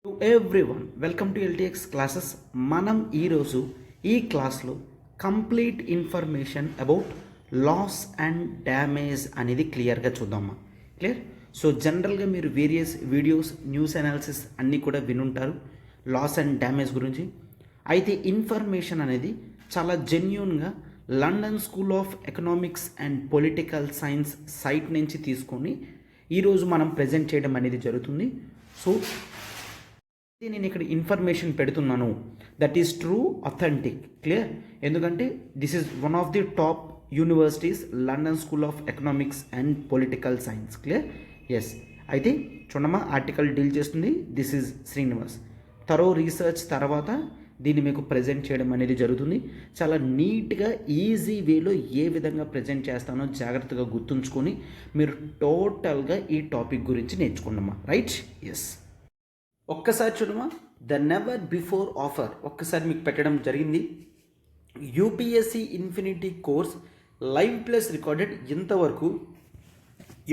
To everyone welcome to LTX classes. మనం ఈరోజు ఈ క్లాస్లో complete information about loss and damage అనేది క్లియర్గా చూద్దామా. క్లియర్. సో జనరల్గా మీరు వేరియస్ వీడియోస్, న్యూస్ అనాలిసిస్ అన్నీ కూడా వినుంటారు లాస్ అండ్ డ్యామేజ్ గురించి. అయితే ఇన్ఫర్మేషన్ అనేది చాలా జెన్యూన్గా London school of economics and political science site నుంచి తీసుకొని ఈరోజు మనం ప్రజెంట్ చేయడం అనేది జరుగుతుంది. సో నేను ఇక్కడ ఇన్ఫర్మేషన్ పెడుతున్నాను that is true, authentic, clear. ఎందుకంటే this is one of the top universities, London school of economics and political science, clear. Yes. అయితే చూడమ్మా, ఆర్టికల్ డీల్ చేస్తుంది this is Srinivas. Thorough research తర్వాత దీన్ని మీకు ప్రజెంట్ చేయడం అనేది జరుగుతుంది. చాలా నీట్గా ఈజీ వేలో ఏ విధంగా ప్రజెంట్ చేస్తానో జాగ్రత్తగా గుర్తుంచుకొని మీరు టోటల్గా ఈ టాపిక్ గురించి నేర్చుకున్నామా. రైట్. ఎస్. ఒక్కసారి చూడమా, ద నెవర్ బిఫోర్ ఆఫర్ ఒక్కసారి మీకు పెట్టడం జరిగింది. UPSC infinity course live plus recorded. ఇంతవరకు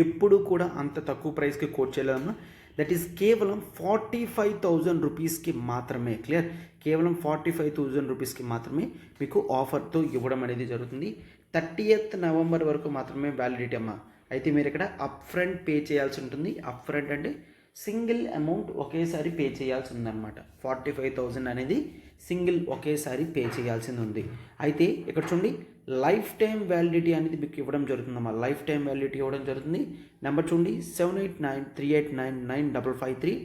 ఎప్పుడు కూడా అంత తక్కువ ప్రైస్కి కోట్ చేయలేదమ్మా. దట్ ఈస్ కేవలం 45,000 రూపీస్కి మాత్రమే. క్లియర్. కేవలం 45,000 రూపీస్కి మాత్రమే మీకు ఆఫర్తో ఇవ్వడం అనేది జరుగుతుంది. 30th నవంబర్ వరకు మాత్రమే వ్యాలిడిటీ అమ్మా. అయితే మీరు ఇక్కడ అప్ ఫ్రంట్ పే చేయాల్సి ఉంటుంది. అప్ ఫ్రంట్ అంటే సింగిల్ అమౌంట్ ఒకేసారి పే చేయాల్సి ఉందన్నమాట. 45,000 అనేది సింగిల్ ఒకేసారి పే చేయాల్సింది ఉంది. అయితే ఇక్కడ చూడండి, లైఫ్ టైం వ్యాలిడిటీ అనేది మీకు ఇవ్వడం జరుగుతుందమ్మా. లైఫ్ టైం వ్యాలిడిటీ ఇవ్వడం జరుగుతుంది. నెంబర్ చూడండి 7893899553.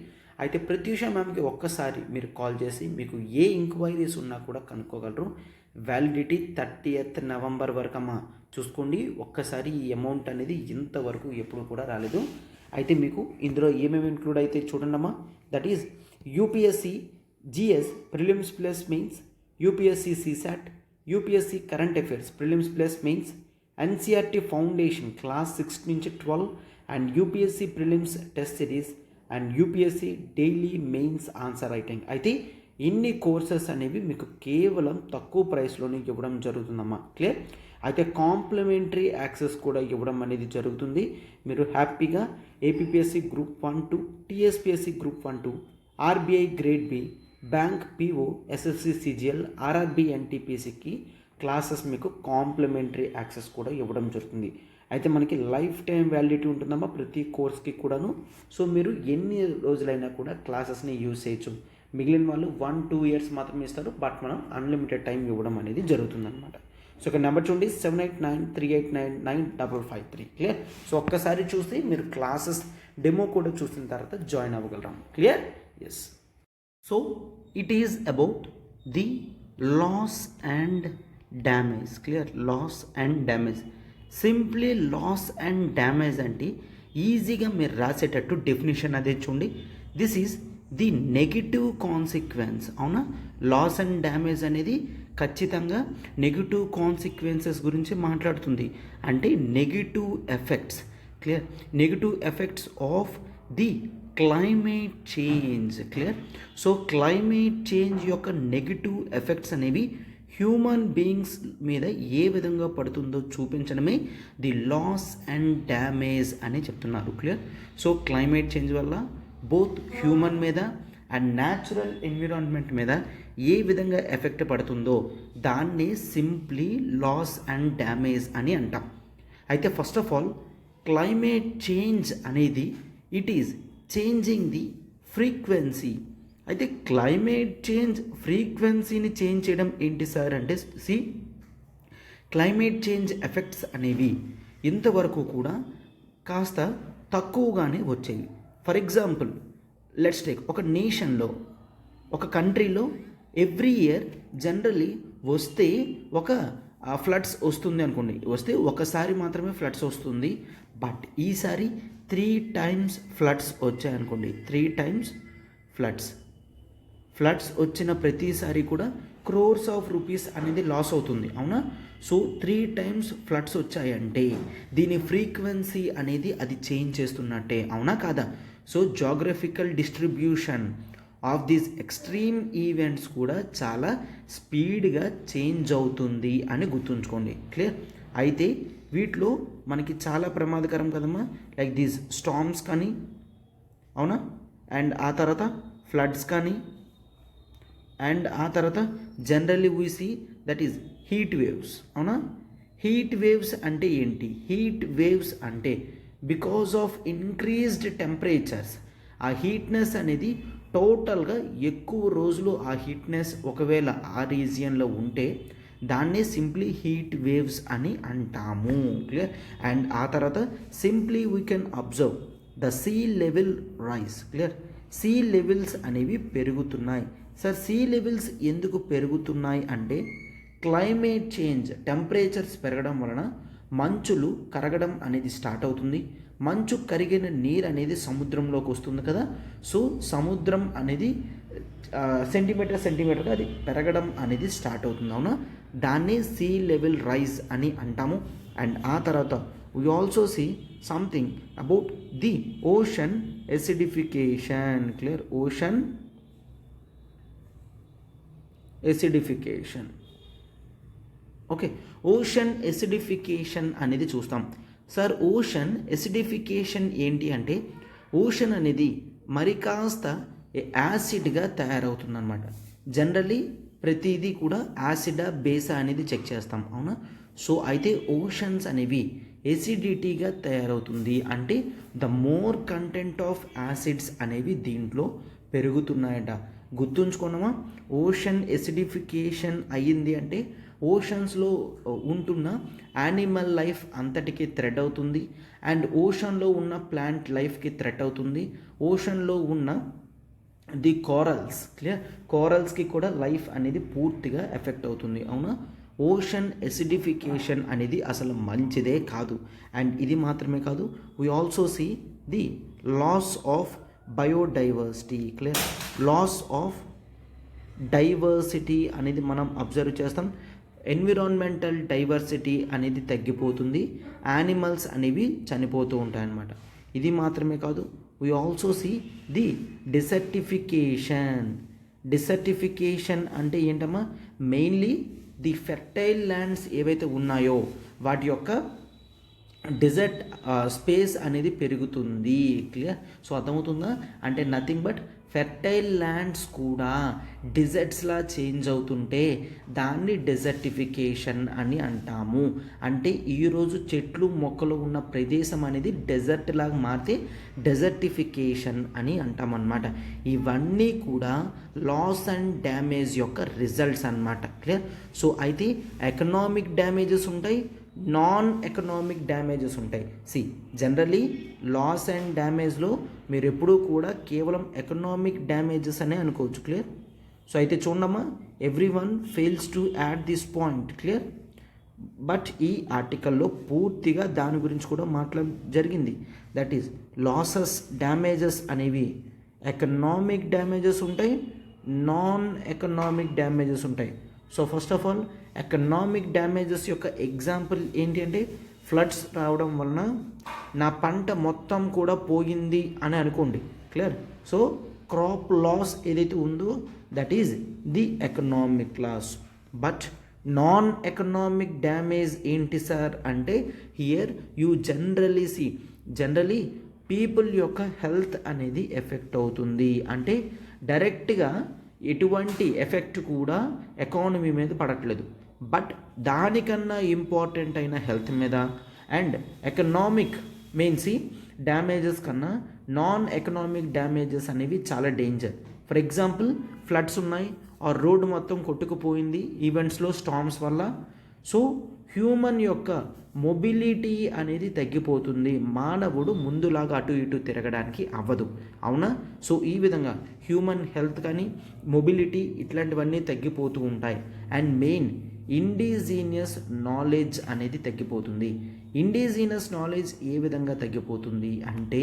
అయితే ప్రత్యూష మ్యామ్కి ఒక్కసారి మీరు కాల్ చేసి మీకు ఏ ఎంక్వైరీస్ ఉన్నా కూడా కనుక్కోగలరు. వ్యాలిడిటీ 30th నవంబర్ వరకు అమ్మా. చూసుకోండి ఒక్కసారి, ఈ అమౌంట్ అనేది ఇంతవరకు ఎప్పుడు కూడా రాలేదు. అయితే మీకు ఇందులో ఏమేమి ఇంక్లూడ్ అయితే చూడండమ్మా. That is UPSC GS prelims plus mains, UPSC CSAT, UPSC current affairs prelims plus mains, NCERT foundation class 6 నుంచి 12 and UPSC prelims test series and UPSC daily mains answer writing. అయితే ఇన్ని కోర్సెస్ అనేవి మీకు కేవలం తక్కువ ప్రైస్లోనే ఇవ్వడం జరుగుతుందమ్మా. క్లియర్. అయితే కాంప్లిమెంటరీ యాక్సెస్ కూడా ఇవ్వడం అనేది జరుగుతుంది. మీరు హ్యాపీగా APSC group 1-2, TSPSC group 1-2, RBI grade B, bank PO, SSC CGL, RRB ఎన్టీపీసీకి classes మీకు కాంప్లిమెంటరీ యాక్సెస్ కూడా ఇవ్వడం జరుగుతుంది. అయితే మనకి లైఫ్ టైం వ్యాలిడిటీ ఉంటుందమ్మా ప్రతి కోర్స్కి కూడాను. సో మీరు ఎన్ని రోజులైనా కూడా క్లాసెస్ని యూజ్ చేయొచ్చు. మిగిలిన వాళ్ళు 1-2 ఇయర్స్ మాత్రమే ఇస్తారు, బట్ మనం అన్లిమిటెడ్ టైం ఇవ్వడం అనేది జరుగుతుందన్నమాట. సో ఇక్కడ నెంబర్ చూడండి 7893899553. క్లియర్. సో ఒక్కసారి చూస్తే మీరు క్లాసెస్ డెమో కూడా చూసిన తర్వాత జాయిన్ అవ్వగలరాం. Clear. Yes. So it is about the loss and damage. Clear. Loss and damage. Simply loss and damage అంటే ఈజీగా మీరు రాసేటట్టు డెఫినేషన్ అదే చూడండి. This is the negative consequence. అవునా. లాస్ అండ్ డ్యామేజ్ అనేది ఖచ్చితంగా నెగిటివ్ కాన్సిక్వెన్సెస్ గురించి మాట్లాడుతుంది. అంటే negative effects. Clear. Negative effects of the climate change. Clear. So climate change యొక్క నెగిటివ్ ఎఫెక్ట్స్ అనేవి హ్యూమన్ బీయింగ్స్ మీద ఏ విధంగా పడుతుందో చూపించడమే ది లాస్ అండ్ డ్యామేజ్ అని చెప్తున్నారు. క్లియర్. సో క్లైమేట్ చేంజ్ వల్ల బోత్ హ్యూమన్ మీద అండ్ న్యాచురల్ ఎన్విరాన్మెంట్ మీద ఏ విధంగా ఎఫెక్ట్ పడుతుందో దాన్ని సింప్లీ లాస్ అండ్ డ్యామేజ్ అని అంటాం. అయితే first of all climate change అనేది it is changing the frequency. అయితే క్లైమేట్ చేంజ్ ఫ్రీక్వెన్సీని చేంజ్ చేయడం ఏంటి సార్ అంటే, క్లైమేట్ చేంజ్ ఎఫెక్ట్స్ అనేవి ఇంతవరకు కూడా కాస్త తక్కువగానే వచ్చాయి. ఫర్ ఎగ్జాంపుల్ లెట్స్ టేక్ ఒక నేషన్లో, ఒక కంట్రీలో ఎవ్రీ ఇయర్ జనరలీ వస్తే ఒక ఫ్లడ్స్ వస్తుంది అనుకోండి. వస్తే ఒకసారి మాత్రమే ఫ్లడ్స్ వస్తుంది. బట్ ఈసారి 3 times ఫ్లడ్స్ వచ్చాయనుకోండి. 3 times ఫ్లడ్స్ వచ్చిన ప్రతిసారి కూడా crores of rupees అనేది లాస్ అవుతుంది. అవునా. సో 3 times ఫ్లడ్స్ వచ్చాయంటే దీని ఫ్రీక్వెన్సీ అనేది అది చేంజ్ చేస్తున్నట్టే. అవునా కాదా. So geographical distribution of these extreme events కూడా చాలా స్పీడ్గా చేంజ్ అవుతుంది అని గుర్తుంచుకోండి. క్లియర్. అయితే వీటిలో మనకి చాలా ప్రమాదకరం కదమ్మా, లైక్ దీస్ స్టార్మ్స్ కానీ, అవునా, అండ్ ఆ తర్వాత ఫ్లడ్స్ కానీ, అండ్ ఆ తర్వాత generally we see that is heat waves. అవునా? హీట్ వేవ్స్ అంటే ఏంటి? హీట్ వేవ్స్ అంటే బికాజ్ ఆఫ్ ఇంక్రీజ్డ్ టెంపరేచర్స్, ఆ హీట్నెస్ అనేది టోటల్గా ఎక్కువ రోజులు ఆ హీట్నెస్ ఒకవేళ ఆ రీజియన్లో ఉంటే దాన్నే సింప్లీ హీట్ వేవ్స్ అని అంటాము. క్లియర్? అండ్ ఆ తర్వాత simply we can observe the sea level rise. Clear? Sea levels అనేవి పెరుగుతున్నాయి. సార్ సీ లెవెల్స్ ఎందుకు పెరుగుతున్నాయి అంటే క్లైమేట్ చేంజ్, టెంపరేచర్స్ పెరగడం వలన మంచులు కరగడం అనేది స్టార్ట్ అవుతుంది. మంచు కరిగిన నీరు అనేది సముద్రంలోకి వస్తుంది కదా. సో సముద్రం అనేది సెంటీమీటర్గా అది పెరగడం అనేది స్టార్ట్ అవుతుంది. అవునా? దాన్ని సీ లెవెల్ రైజ్ అని అంటాము. అండ్ ఆ తర్వాత we also see something about the ocean acidification. Clear? Ocean acidification. Okay, ocean acidification అనేది చూస్తాం. సార్ ఓషన్ ఎసిడిఫికేషన్ ఏంటి అంటే ఓషన్ అనేది మరి కాస్త యాసిడ్గా తయారవుతుందన్నమాట. జనరలీ ప్రతిదీ కూడా యాసిడా బేసా అనేది చెక్ చేస్తాం. అవునా? సో అయితే ఓషన్స్ అనేవి ఎసిడిటీగా తయారవుతుంది అంటే the more content of acids అనేవి దీంట్లో పెరుగుతున్నాయట. గుర్తుంచుకున్నామా? ఓషన్ ఎసిడిఫికేషన్ అయ్యింది అంటే ఓషన్స్లో ఉంటున్న యానిమల్ లైఫ్ అంతటికీ థ్రెట్ అవుతుంది. అండ్ ఓషన్లో ఉన్న ప్లాంట్ లైఫ్కి థ్రెట్ అవుతుంది. ఓషన్లో ఉన్న ది కోరల్స్, క్లియర్, కోరల్స్కి కూడా లైఫ్ అనేది పూర్తిగా ఎఫెక్ట్ అవుతుంది. అవునా? ఓషన్ ఎసిడిఫికేషన్ అనేది అసలు మంచిదే కాదు. అండ్ ఇది మాత్రమే కాదు, we also see the loss of biodiversity. Clear? Loss of diversity అనేది మనం అబ్జర్వ్ చేస్తాం. ఎన్విరాన్మెంటల్ డైవర్సిటీ అనేది తగ్గిపోతుంది. యానిమల్స్ అనేవి చనిపోతూ ఉంటాయన్నమాట. ఇది మాత్రమే కాదు, we also see the desertification. Desertification అంటే ఏంటమ్మా? మెయిన్లీ ది ఫెర్టైల్ ల్యాండ్స్ ఏవైతే ఉన్నాయో వాటి యొక్క డెజర్ట్ స్పేస్ అనేది పెరుగుతుంది. క్లియర్? సో అర్థమవుతుందా? అంటే నథింగ్ బట్ ఫెర్టైల్ ల్యాండ్స్ కూడా డిజర్ట్స్లా చేంజ్ అవుతుంటే దాన్ని డెజర్టిఫికేషన్ అని అంటాము. అంటే ఈరోజు చెట్లు మొక్కలు ఉన్న ప్రదేశం అనేది డెజర్ట్ లాగా మారితే డెజర్టిఫికేషన్ అని అంటామన్నమాట. ఇవన్నీ కూడా లాస్ అండ్ డ్యామేజ్ యొక్క రిజల్ట్స్ అన్నమాట. క్లియర్? సో అయితే ఎకనామిక్ డ్యామేజెస్ ఉంటాయి, నాన్ ఎకనామిక్ డ్యామేజెస్ ఉంటాయి. జనరలీ లాస్ అండ్ డ్యామేజ్లో మీరు ఎప్పుడూ కూడా కేవలం ఎకనామిక్ డ్యామేజెస్ అనే అనుకోవచ్చు. క్లియర్? సో అయితే చూడమ్మా, every one fails to add this point. Clear? But ఈ ఆర్టికల్లో పూర్తిగా దాని గురించి కూడా మాట్లాడడం జరిగింది. దట్ ఈస్ లాసెస్, డ్యామేజెస్ అనేవి ఎకనామిక్ డ్యామేజెస్ ఉంటాయి, నాన్ ఎకనామిక్ డ్యామేజెస్ ఉంటాయి. So first of all economic damages యొక్క ఎగ్జాంపుల్ ఏంటి అంటే ఫ్లడ్స్ రావడం వలన నా పంట మొత్తం కూడా పోయింది అని అనుకోండి. క్లియర్? సో క్రాప్ లాస్ ఏదైతే ఉందో that is the economic loss. But non economic damage ఏంటి సార్ అంటే హియర్ యూ జనరలీ పీపుల్ యొక్క హెల్త్ అనేది ఎఫెక్ట్ అవుతుంది. అంటే డైరెక్ట్గా ఎటువంటి ఎఫెక్ట్ కూడా ఎకానమీ మీద పడట్లేదు, బట్ దానికన్నా ఇంపార్టెంట్ అయిన హెల్త్ మీద అండ్ ఎకనామిక్ డ్యామేజెస్ కన్నా నాన్ ఎకనామిక్ డ్యామేజెస్ అనేవి చాలా డేంజర్. ఫర్ ఎగ్జాంపుల్ ఫ్లడ్స్ ఉన్నాయి, ఆ రోడ్డు మొత్తం కొట్టుకుపోయింది ఈవెంట్స్లో, స్టార్మ్స్ వల్ల. సో హ్యూమన్ యొక్క మొబిలిటీ అనేది తగ్గిపోతుంది. మానవుడు ముందులాగా అటు ఇటు తిరగడానికి అవ్వదు. అవునా? సో ఈ విధంగా హ్యూమన్ హెల్త్ కానీ మొబిలిటీ ఇట్లాంటివన్నీ తగ్గిపోతూ ఉంటాయి. అండ్ మెయిన్ ఇండిజీనియస్ నాలెడ్జ్ అనేది తగ్గిపోతుంది. ఇండిజీనియస్ నాలెడ్జ్ ఏ విధంగా తగ్గిపోతుంది అంటే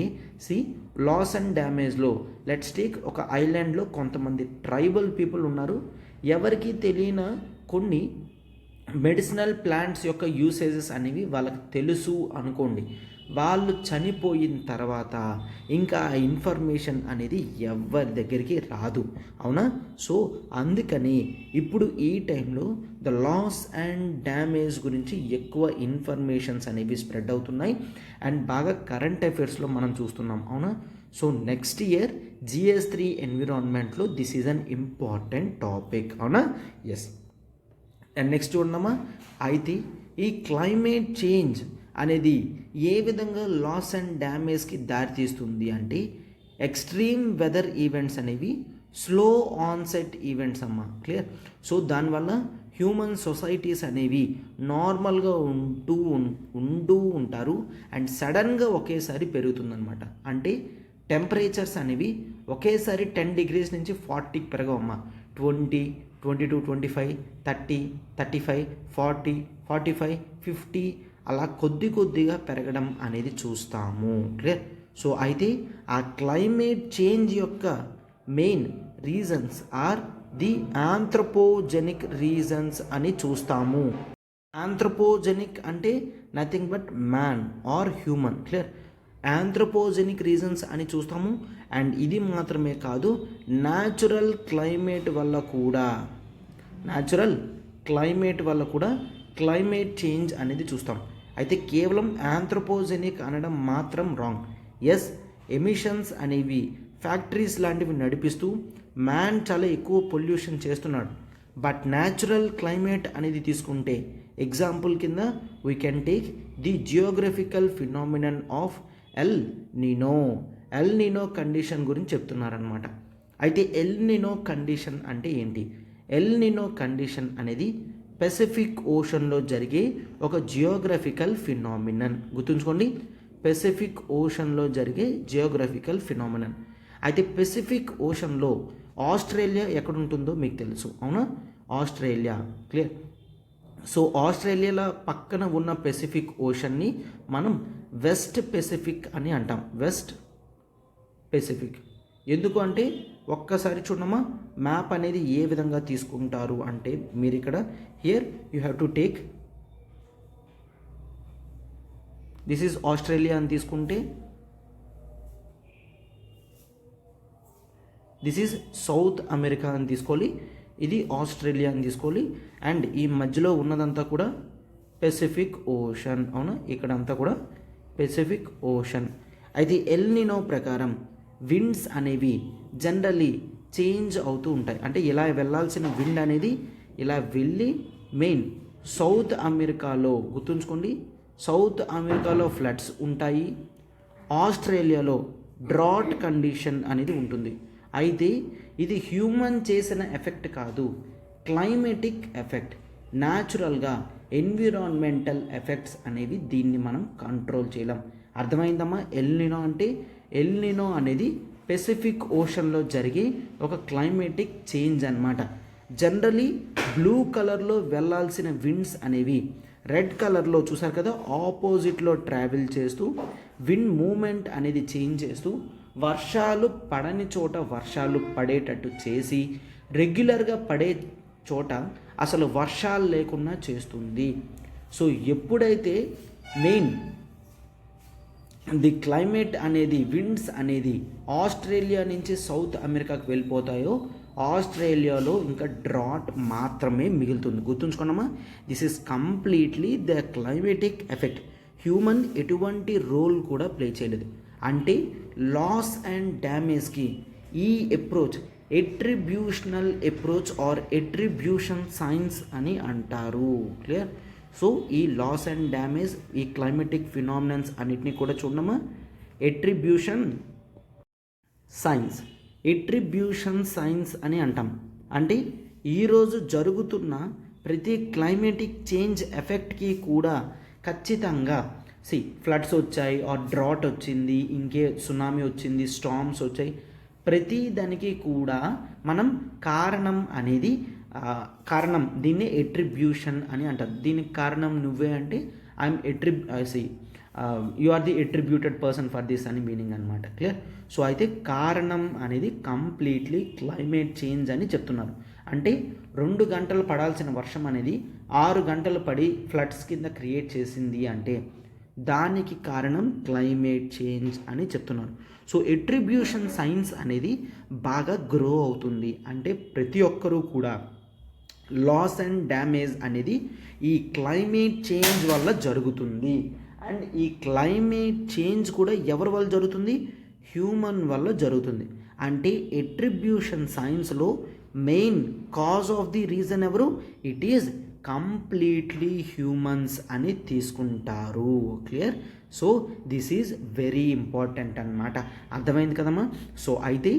లాస్ అండ్ డ్యామేజ్లో లెట్స్ టేక్ ఒక ఐలాండ్లో కొంతమంది ట్రైబల్ పీపుల్ ఉన్నారు. ఎవరికి తెలియని కొన్ని మెడిసినల్ ప్లాంట్స్ యొక్క యూసేజెస్ అనేవి వాళ్ళకి తెలుసు అనుకోండి. వాళ్ళు చనిపోయిన తర్వాత ఇంకా ఆ ఇన్ఫర్మేషన్ అనేది ఎవరి దగ్గరికి రాదు. అవునా? సో అందుకని ఇప్పుడు ఈ టైంలో ద లాస్ అండ్ డ్యామేజ్ గురించి ఎక్కువ ఇన్ఫర్మేషన్స్ అనేవి స్ప్రెడ్ అవుతున్నాయి అండ్ బాగా కరెంట్ అఫైర్స్లో మనం చూస్తున్నాం. అవునా? సో నెక్స్ట్ ఇయర్ GS3 ఎన్విరాన్మెంట్లో this is an important topic, అవునా? ఎస్. అండ్ నెక్స్ట్ చూడమ్మా, అయితే ఈ క్లైమేట్ చేంజ్ అనేది ఏ విధంగా లాస్ అండ్ డ్యామేజ్కి దారితీస్తుంది అంటే ఎక్స్ట్రీమ్ వెదర్ ఈవెంట్స్ అనేవి స్లో ఆన్సెట్ ఈవెంట్స్ అమ్మా, క్లియర్? సో దానివల్ల హ్యూమన్ సొసైటీస్ అనేవి నార్మల్గా ఉంటూ ఉంటారు అండ్ సడన్గా ఒకేసారి పెరుగుతుందన్నమాట. అంటే టెంపరేచర్స్ అనేవి ఒకేసారి 10 degrees నుంచి 40కి పెరగవమ్మా. 20, 22, 25, 30, 35, 40, 45, 50 అలా కొద్దిగా పెరగడం అనేది చూస్తాము, క్లియర్? సో అయితే ఆ క్లైమేట్ చేంజ్ యొక్క main reasons are the anthropogenic reasons అని చూస్తాము. ఆంథ్రోపోజెనిక్ అంటే nothing but man or human, clear? Anthropogenic reasons అని చూస్తాము. అండ్ ఇది మాత్రమే కాదు, న్యాచురల్ క్లైమేట్ వల్ల కూడా క్లైమేట్ చేంజ్ అనేది చూస్తాం. అయితే కేవలం ఆంథ్రోపోజెనిక్ అనడం మాత్రం రాంగ్. ఎస్, ఎమిషన్స్ అనేవి ఫ్యాక్టరీస్ లాంటివి నడిపిస్తూ మ్యాన్ చాలా ఎక్కువ పొల్యూషన్ చేస్తున్నాడు. బట్ న్యాచురల్ క్లైమేట్ అనేది తీసుకుంటే ఎగ్జాంపుల్ కింద we can take the geographical phenomenon of L నీనో condition గురించి చెప్తున్నారనమాట. అయితే ఎల్ నీనో కండిషన్ అంటే ఏంటి? ఎల్ నీనో కండిషన్ అనేది పెసిఫిక్ ఓషన్లో జరిగే ఒక జియోగ్రఫికల్ ఫినామినన్. గుర్తుంచుకోండి, పెసిఫిక్ ఓషన్లో జరిగే జియోగ్రఫికల్ ఫినామినన్. అయితే పెసిఫిక్ ఓషన్లో ఆస్ట్రేలియా ఎక్కడుంటుందో మీకు తెలుసు, అవునా? Australia, clear? సో ఆస్ట్రేలియాలో పక్కన ఉన్న పెసిఫిక్ ఓషన్ని మనం వెస్ట్ పెసిఫిక్ అని అంటాం. వెస్ట్ పెసిఫిక్ ఎందుకు అంటే ఒక్కసారి చూడమ్మా, మ్యాప్ అనేది ఏ విధంగా తీసుకుంటారు అంటే మీరు ఇక్కడ here you have to take this is Australia అని తీసుకుంటే దిస్ ఈజ్ సౌత్ అమెరికా అని తీసుకోవాలి, ఇది ఆస్ట్రేలియా అని తీసుకోవాలి. అండ్ ఈ మధ్యలో ఉన్నదంతా కూడా పెసిఫిక్ ఓషన్, అవునా? ఇక్కడంతా కూడా పెసిఫిక్ ఓషన్. అయితే ఎల్ నీనో ప్రకారం విండ్స్ అనేవి జనరల్లీ చేంజ్ అవుతూ ఉంటాయి. అంటే ఇలా వెళ్ళాల్సిన విండ్ అనేది ఇలా వెళ్ళి మెయిన్ సౌత్ అమెరికాలో, గుర్తుంచుకోండి, సౌత్ అమెరికాలో ఫ్లడ్స్ ఉంటాయి, ఆస్ట్రేలియాలో డ్రాట్ కండిషన్ అనేది ఉంటుంది. అయితే ఇది హ్యూమన్ చేసిన ఎఫెక్ట్ కాదు, క్లైమేటిక్ ఎఫెక్ట్, న్యాచురల్గా ఎన్విరాన్మెంటల్ ఎఫెక్ట్స్ అనేవి దీన్ని మనం కంట్రోల్ చేయలేం. అర్థమైందమ్మా? ఎల్ నీనో అంటే ఎల్ నీనో అనేది పెసిఫిక్ ఓషన్లో జరిగే ఒక క్లైమేటిక్ చేంజ్ అన్నమాట. జనరలీ బ్లూ కలర్లో వెళ్ళాల్సిన విండ్స్ అనేవి రెడ్ కలర్లో చూసారు కదా, ఆపోజిట్లో ట్రావెల్ చేస్తూ విండ్ మూమెంట్ అనేది చేంజ్ చేస్తూ వర్షాలు పడని చోట వర్షాలు పడేటట్టు చేసి రెగ్యులర్గా పడే చోట అసలు వర్షాలు లేకుండా చేస్తుంది. సో ఎప్పుడైతే మెయిన్ ది క్లైమేట్ అనేది విండ్స్ అనేది ఆస్ట్రేలియా నుంచి సౌత్ అమెరికాకు వెళ్ళిపోతాయో ఆస్ట్రేలియాలో ఇంకా డ్రాట్ మాత్రమే మిగులుతుంది. గుర్తుంచుకున్నామా? This is completely the climatic effect. Human ఎటువంటి రోల్ కూడా ప్లే చేయలేదు. అంటే లాస్ అండ్ డ్యామేజ్కి ఈ approach attributional approach or attribution science అని అంటారు, క్లియర్? సో ఈ లాస్ అండ్ డ్యామేజ్, ఈ క్లైమేటిక్ ఫినామినన్స్ అన్నిటినీ కూడా చూడమ్మా, ఎట్రిబ్యూషన్ సైన్స్ అని అంటాం. అంటే ఈరోజు జరుగుతున్న ప్రతి క్లైమేటిక్ చేంజ్ ఎఫెక్ట్కి కూడా ఖచ్చితంగా ఫ్లడ్స్ వచ్చాయి ఆర్ డ్రాట్ వచ్చింది, ఇంకే సునామీ వచ్చింది, స్టార్మ్స్ వచ్చాయి, ప్రతి దానికి కూడా మనం కారణం దీన్ని ఎట్రిబ్యూషన్ అని అంటారు. దీనికి కారణం నువ్వే అంటే you are the attributed person for this అని మీనింగ్ అనమాట, క్లియర్? సో అయితే కారణం అనేది కంప్లీట్లీ క్లైమేట్ చేంజ్ అని చెప్తున్నారు. అంటే 2 గంటలు పడాల్సిన వర్షం అనేది 6 గంటలు పడి ఫ్లడ్స్ కింద క్రియేట్ చేసింది అంటే దానికి కారణం క్లైమేట్ చేంజ్ అని చెప్తున్నారు. సో ఎట్రిబ్యూషన్ సైన్స్ అనేది బాగా గ్రో అవుతుంది. అంటే ప్రతి ఒక్కరూ కూడా లాస్ అండ్ డ్యామేజ్ అనేది ఈ క్లైమేట్ చేంజ్ వల్ల జరుగుతుంది. అండ్ ఈ క్లైమేట్ చేంజ్ కూడా ఎవరి వల్ల జరుగుతుంది? హ్యూమన్ వల్ల జరుగుతుంది. అంటే ఎట్రిబ్యూషన్ సైన్స్లో main cause of the reason ఎవరు? ఇట్ ఈజ్ కంప్లీట్లీ హ్యూమన్స్ అని తీసుకుంటారు. Clear? So this is very important అన్నమాట. అర్థమైంది కదమ్మా? సో అయితే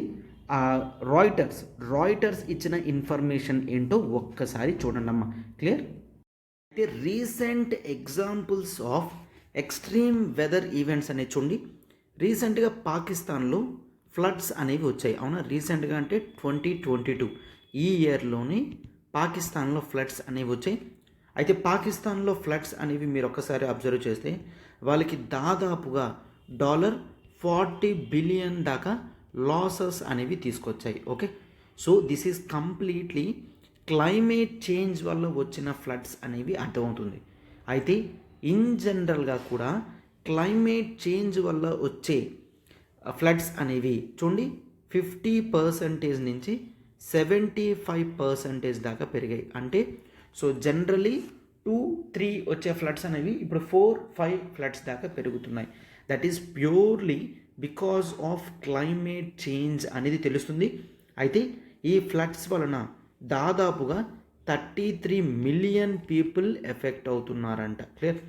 రాయిటర్స్ ఇచ్చిన ఇన్ఫర్మేషన్ ఏంటో ఒక్కసారి చూడండి అమ్మా. క్లియర్? అయితే recent examples of extreme weather events అనేవి చూడండి. రీసెంట్గా పాకిస్తాన్లో ఫ్లడ్స్ అనేవి వచ్చాయి. అవునా? రీసెంట్గా అంటే 2022 ఈ ఇయర్లోనే పాకిస్తాన్లో ఫ్లడ్స్ అనేవి వచ్చాయి. అయితే పాకిస్తాన్లో ఫ్లడ్స్ అనేవి మీరు ఒక్కసారి అబ్జర్వ్ చేస్తే వాళ్ళకి దాదాపుగా $40 బిలియన్ దాకా లాసెస్ అనేవి తీసుకొచ్చాయి. Okay, so this is completely climate change వల్ల వచ్చిన ఫ్లడ్స్ అనేవి అర్థమవుతుంది. అయితే ఇన్ జనరల్గా కూడా క్లైమేట్ చేంజ్ వల్ల వచ్చే ఫ్లడ్స్ అనేవి చూడండి 50% నుంచి 75% దాకా పెరిగాయి. అంటే సో జనరలీ 2-3 వచ్చే ఫ్లడ్స్ అనేవి ఇప్పుడు 4-5 ఫ్లడ్స్ దాకా పెరుగుతున్నాయి. That is purely because of climate change అనేది తెలుస్తుంది. అయితే ఈ ఫ్లడ్స్ వలన దాదాపుగా 33 మిలియన్ పీపుల్ ఎఫెక్ట్ అవుతున్నారంట. క్లియర్?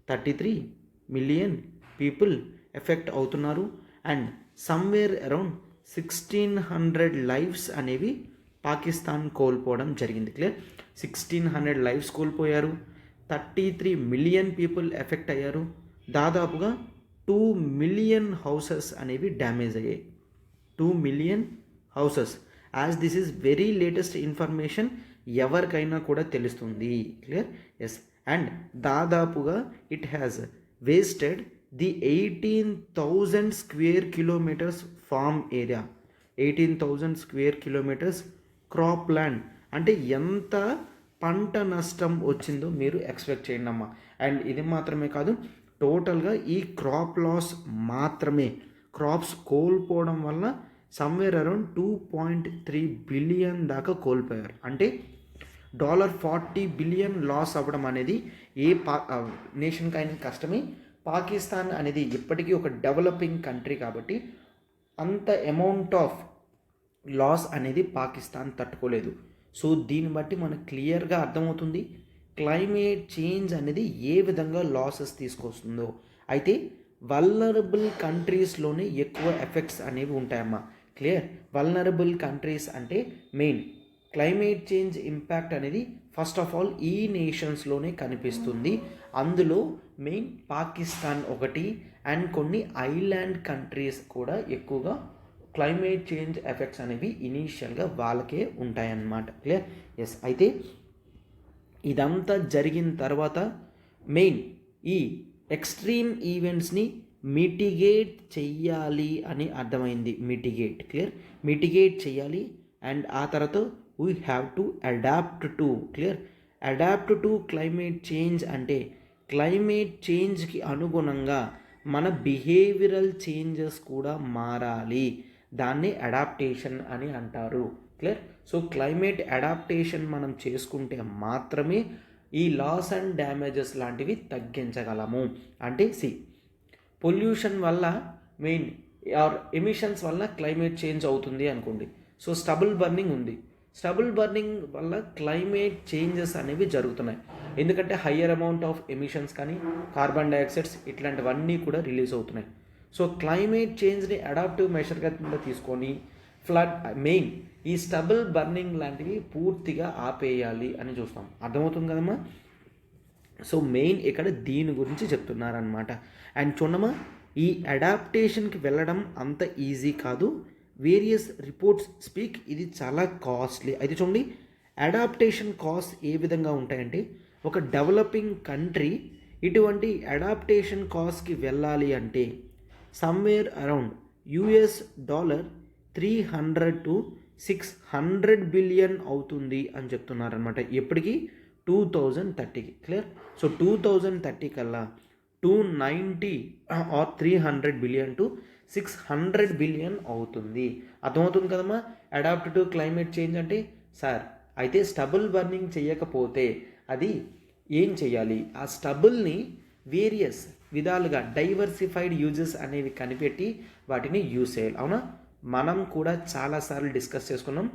33 మిలియన్ పీపుల్ ఎఫెక్ట్ అవుతున్నారు. అండ్ సమ్వేర్ అరౌండ్ 1600 లైఫ్స్ అనేవి పాకిస్తాన్ కోల్పోవడం జరిగింది. క్లియర్? 1600 లైఫ్స్ కోల్పోయారు. 33 మిలియన్ పీపుల్ ఎఫెక్ట్ అయ్యారు. దాదాపుగా 2 మిలియన్ హౌసెస్ అనేవి డ్యామేజ్ అయ్యాయి. 2 million houses. As this is very latest information, ఎవరికైనా కూడా తెలుస్తుంది. క్లియర్? ఎస్. అండ్ దాదాపుగా it has wasted the 18,000 square kilometres farm area. 18,000 square kilometres crop land. అంటే ఎంత పంట నష్టం వచ్చిందో మీరు ఎక్స్పెక్ట్ చేయండి అమ్మా. అండ్ ఇది మాత్రమే కాదు, టోటల్గా ఈ క్రాప్ లాస్ మాత్రమే, క్రాప్స్ కోల్పోవడం వల్ల సమ్వేర్ అరౌండ్ 2.3 బిలియన్ దాకా కోల్పోయారు. అంటే $40 బిలియన్ లాస్ అవ్వడం అనేది ఏ నేషన్కి అయినా కష్టమే. పాకిస్తాన్ అనేది ఇప్పటికీ ఒక డెవలపింగ్ కంట్రీ కాబట్టి అంత అమౌంట్ ఆఫ్ లాస్ అనేది పాకిస్తాన్ తట్టుకోలేదు. సో దీన్ని బట్టి మనకు క్లియర్గా అర్థమవుతుంది క్లైమేట్ చేంజ్ అనేది ఏ విధంగా లాసెస్ తీసుకొస్తుందో. అయితే వల్నరబుల్ కంట్రీస్లోనే ఎక్కువ ఎఫెక్ట్స్ అనేవి ఉంటాయమ్మా. క్లియర్? వల్నరబుల్ కంట్రీస్ అంటే మెయిన్ క్లైమేట్ చేంజ్ ఇంపాక్ట్ అనేది ఫస్ట్ ఆఫ్ ఆల్ ఈ నేషన్స్లోనే కనిపిస్తుంది. అందులో మెయిన్ పాకిస్తాన్ ఒకటి, అండ్ కొన్ని ఐలాండ్ కంట్రీస్ కూడా ఎక్కువగా క్లైమేట్ చేంజ్ ఎఫెక్ట్స్ అనేవి ఇనీషియల్గా వాళ్ళకే ఉంటాయన్నమాట. క్లియర్? ఎస్. అయితే ఇదంతా జరిగిన తర్వాత మెయిన్ ఈ ఎక్స్ట్రీమ్ ఈవెంట్స్ని మిటిగేట్ చెయ్యాలి అని అర్థమైంది. మిటిగేట్. క్లియర్? మిటిగేట్ చెయ్యాలి. అండ్ ఆ తర్వాత we have to adapt to. Clear? Adapt to climate change అంటే క్లైమేట్ చేంజ్కి అనుగుణంగా మన బిహేవియరల్ చేంజెస్ కూడా మారాలి. దాన్ని అడాప్టేషన్ అని అంటారు. క్లియర్? సో క్లైమేట్ అడాప్టేషన్ మనం చేసుకుంటే మాత్రమే ఈ లాస్ అండ్ డ్యామేజెస్ లాంటివి తగ్గించగలము. అంటే పొల్యూషన్ వల్ల మెయిన్ ఆర్ ఎమిషన్స్ వల్ల క్లైమేట్ చేంజ్ అవుతుంది అనుకోండి. సో స్టబుల్ బర్నింగ్ ఉంది. స్టబుల్ బర్నింగ్ వల్ల క్లైమేట్ చేంజెస్ అనేవి జరుగుతున్నాయి. ఎందుకంటే హయ్యర్ అమౌంట్ ఆఫ్ ఎమిషన్స్ కానీ కార్బన్ డైఆక్సైడ్స్ ఇట్లాంటివన్నీ కూడా రిలీజ్ అవుతున్నాయి. సో క్లైమేట్ చేంజ్ని అడాప్టివ్ మెషర్గా కింద తీసుకొని ఫ్లడ్ మెయిన్ ఈ స్టబుల్ బర్నింగ్ లాంటివి పూర్తిగా ఆపేయాలి అని చూస్తాం. అర్థమవుతుంది కదమ్మా? సో మెయిన్ ఇక్కడ దీని గురించి చెప్తున్నారనమాట. అండ్ చూడమ్మా, ఈ అడాప్టేషన్కి వెళ్ళడం అంత ఈజీ కాదు. వేరియస్ రిపోర్ట్స్ స్పీక్ ఇది చాలా కాస్ట్లీ. అయితే చూడండి, అడాప్టేషన్ కాస్ట్ ఏ విధంగా ఉంటాయంటే ఒక డెవలపింగ్ కంట్రీ ఇటువంటి అడాప్టేషన్ కాస్ట్కి వెళ్ళాలి అంటే సమ్వేర్ అరౌండ్ $300 to $600 బిలియన్ అవుతుంది అని చెప్తున్నారనమాట. ఎప్పటికీ 2030కి. క్లియర్? సో 2030 కల్లా 290 or 300 బిలియన్ టు 600 బిలియన్ అవుతుంది. అర్థమవుతుంది కదమ్మా? అడాప్ట్ టు క్లైమేట్ చేంజ్ అంటే సార్ అయితే స్టబుల్ బర్నింగ్ చేయకపోతే అది ఏం చేయాలి? ఆ స్టబుల్ని వేరియస్ విధాలుగా డైవర్సిఫైడ్ యూజెస్ అనేవి కనిపెట్టి వాటిని యూజ్ చేయాలి. అవునా, మనం కూడా చాలాసార్లు డిస్కస్ చేసుకున్నాం.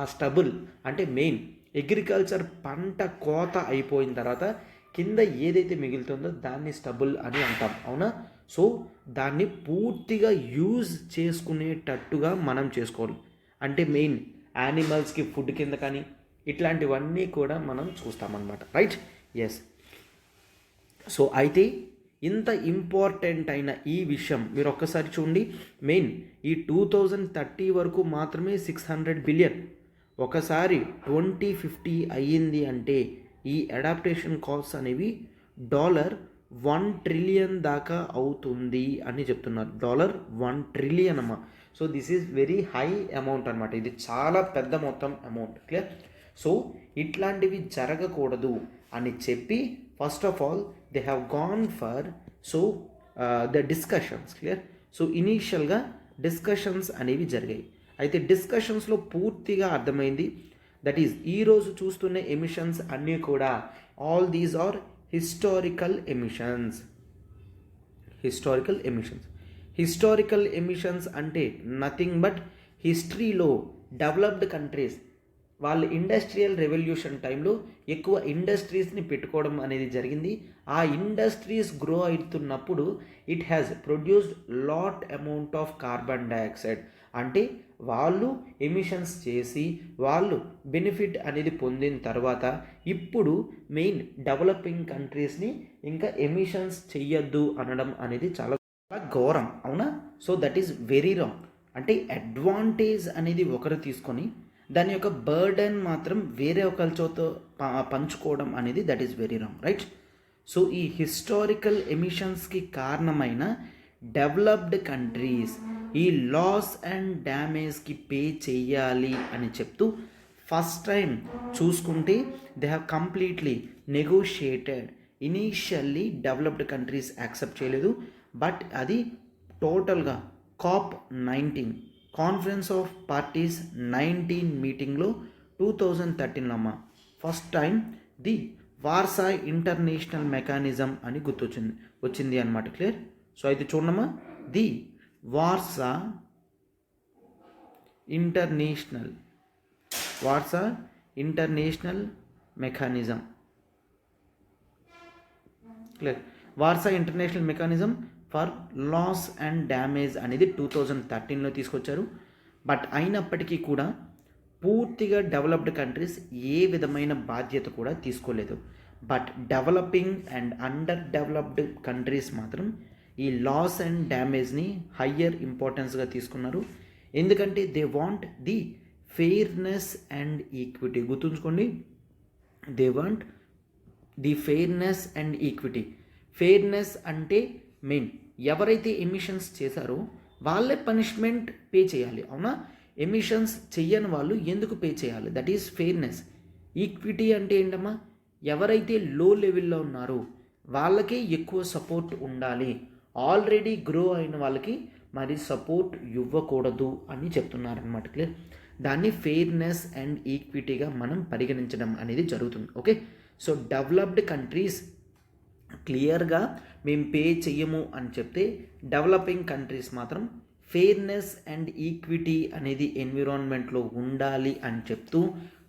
ఆ స్టబుల్ అంటే మెయిన్ అగ్రికల్చర్ పంట కోత అయిపోయిన తర్వాత కింద ఏదైతే మిగులుతుందో దాన్ని స్టబుల్ అని అంటాం. అవునా, సో దాన్ని పూర్తిగా యూజ్ చేసుకునేటట్టుగా మనం చేసుకోవాలి. అంటే మెయిన్ యానిమల్స్కి ఫుడ్ కింద కానీ ఇట్లాంటివన్నీ కూడా మనం చూస్తామన్నమాట. Right, yes. సో అయితే ఇంత ఇంపార్టెంట్ అయిన ఈ విషయం మీరు ఒక్కసారి చూడండి. మెయిన్ ఈ 2030 వరకు మాత్రమే 600 బిలియన్. ఒకసారి 2050 అయ్యింది అంటే ఈ అడాప్టేషన్ కాస్ట్ అనేవి $1 ట్రిలియన్ దాకా అవుతుంది అని చెప్తున్నారు. $1 ట్రిలియన్ అమ్మా. So this is very high amount అనమాట. ఇది చాలా పెద్ద మొత్తం అమౌంట్. క్లియర్. సో ఇట్లాంటివి జరగకూడదు అని చెప్పి first of all they have gone for the discussions. Clear. So ఇనీషియల్గా డిస్కషన్స్ అనేవి జరిగాయి. అయితే డిస్కషన్స్లో పూర్తిగా అర్థమైంది దట్ ఈజ్ ఈరోజు చూస్తున్న ఎమిషన్స్ అన్నీ కూడా all these are historical emissions. Historical emissions అంటే నథింగ్ బట్ హిస్టరీలో డెవలప్డ్ కంట్రీస్ వాళ్ళు ఇండస్ట్రియల్ రెవల్యూషన్ టైంలో ఎక్కువ ఇండస్ట్రీస్ని పెట్టుకోవడం అనేది జరిగింది. ఆ ఇండస్ట్రీస్ గ్రో అవుతున్నప్పుడు it has produced lot amount of carbon dioxide. అంటే వాళ్ళు ఎమిషన్స్ చేసి వాళ్ళు బెనిఫిట్ అనేది పొందిన తర్వాత ఇప్పుడు మెయిన్ డెవలపింగ్ కంట్రీస్ని ఇంకా ఎమిషన్స్ చెయ్యొద్దు అనడం అనేది చాలా ఘోరం. అవునా, so that is very wrong. అంటే అడ్వాంటేజ్ అనేది ఒకరు తీసుకొని దాని యొక్క బర్డెన్ మాత్రం వేరే ఒకరితో పంచుకోవడం అనేది that is very wrong. Right. So ఈ హిస్టారికల్ ఎమిషన్స్కి కారణమైన డెవలప్డ్ కంట్రీస్ ఈ లాస్ అండ్ డ్యామేజ్కి పే చేయాలి అని చెప్తూ ఫస్ట్ టైం చూసుకుంటే they have completely negotiated. Initially developed countries accept చేయలేదు, బట్ అది టోటల్గా COP19 కాన్ఫరెన్స్ ఆఫ్ పార్టీస్ 19 మీటింగ్లో 2013లో అమ్మ first time the Warsaw international mechanism అని వచ్చింది అనమాట. క్లియర్. సో అయితే చూడమ్మా, the Warsaw international mechanism. Clear. Warsaw international mechanism for loss and damage అనేది 2013లో తీసుకొచ్చారు. బట్ అయినప్పటికీ కూడా పూర్తిగా డెవలప్డ్ కంట్రీస్ ఏ విధమైన బాధ్యత కూడా తీసుకోలేదు. But developing and under developed countries మాత్రం ఈ లాస్ అండ్ డ్యామేజ్ని హయ్యర్ ఇంపార్టెన్స్గా తీసుకున్నారు. ఎందుకంటే they want the fairness and equity. గుర్తుంచుకోండి, they want the fairness and equity. Fairness అంటే మెయిన్ ఎవరైతే ఎమిషన్స్ చేశారో వాళ్ళే పనిష్మెంట్ పే చేయాలి. అవునా, ఎమిషన్స్ చెయ్యని వాళ్ళు ఎందుకు పే చేయాలి? That is fairness. ఈక్విటీ అంటే ఏంటమ్మా, ఎవరైతే లో లెవెల్లో ఉన్నారో వాళ్ళకే ఎక్కువ సపోర్ట్ ఉండాలి. ఆల్రెడీ గ్రో అయిన వాళ్ళకి మరి సపోర్ట్ ఇవ్వకూడదు అని చెప్తున్నారనమాట. క్లియర్. దాన్ని ఫెయిర్నెస్ అండ్ ఈక్విటీగా మనం పరిగణించడం అనేది జరుగుతుంది. ఓకే. సో డెవలప్డ్ కంట్రీస్ క్లియర్గా మేము పే చెయ్యము అని చెప్తే డెవలపింగ్ కంట్రీస్ మాత్రం ఫెయిర్నెస్ అండ్ ఈక్విటీ అనేది ఎన్విరాన్మెంట్లో ఉండాలి అని చెప్తూ